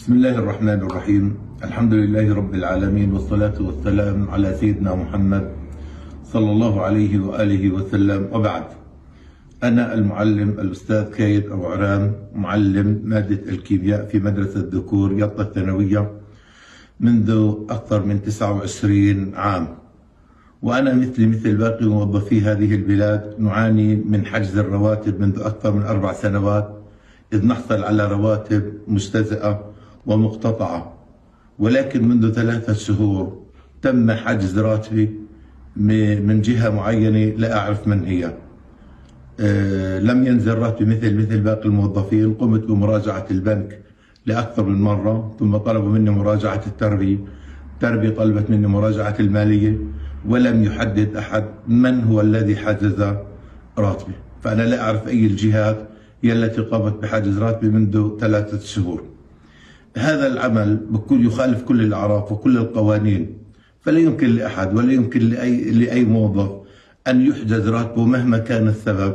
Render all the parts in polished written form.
بسم الله الرحمن الرحيم. الحمد لله رب العالمين، والصلاة والسلام على سيدنا محمد صلى الله عليه وآله وسلم، وبعد. أنا المعلم الأستاذ كايد أبو عرام، معلم مادة الكيمياء في مدرسة ذكور يطا الثانوية منذ أكثر من 29 عام، وأنا مثل باقي موظفي هذه البلاد نعاني من حجز الرواتب منذ أكثر من 4 سنوات، إذ نحصل على رواتب مجتزئة ومقتطعة. ولكن منذ 3 شهور تم حجز راتبي من جهة معينة لا أعرف من هي. لم ينزل راتبي مثل باقي الموظفين. قمت بمراجعة البنك لأكثر من مرة، ثم طلبوا مني مراجعة التربية طلبت مني مراجعة المالية، ولم يحدد أحد من هو الذي حجز راتبي. فأنا لا أعرف أي الجهات هي التي قامت بحجز راتبي منذ 3 شهور. هذا العمل يخالف كل الأعراف وكل القوانين، فلا يمكن لأحد ولا يمكن لأي موظف أن يحجز راتبه مهما كان السبب،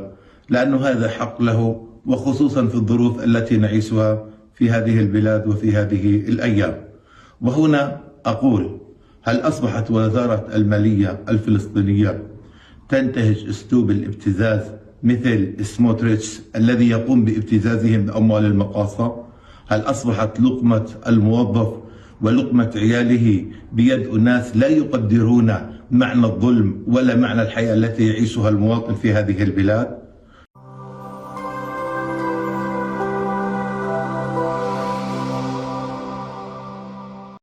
لأنه هذا حق له، وخصوصا في الظروف التي نعيشها في هذه البلاد وفي هذه الأيام. وهنا أقول: هل أصبحت وزارة المالية الفلسطينية تنتهج أسلوب الابتزاز مثل سموتريتش الذي يقوم بابتزازهم بأموال المقاصة؟ هل أصبحت لقمة الموظف ولقمة عياله بيد أناس لا يقدرون معنى الظلم ولا معنى الحياة التي يعيشها المواطن في هذه البلاد؟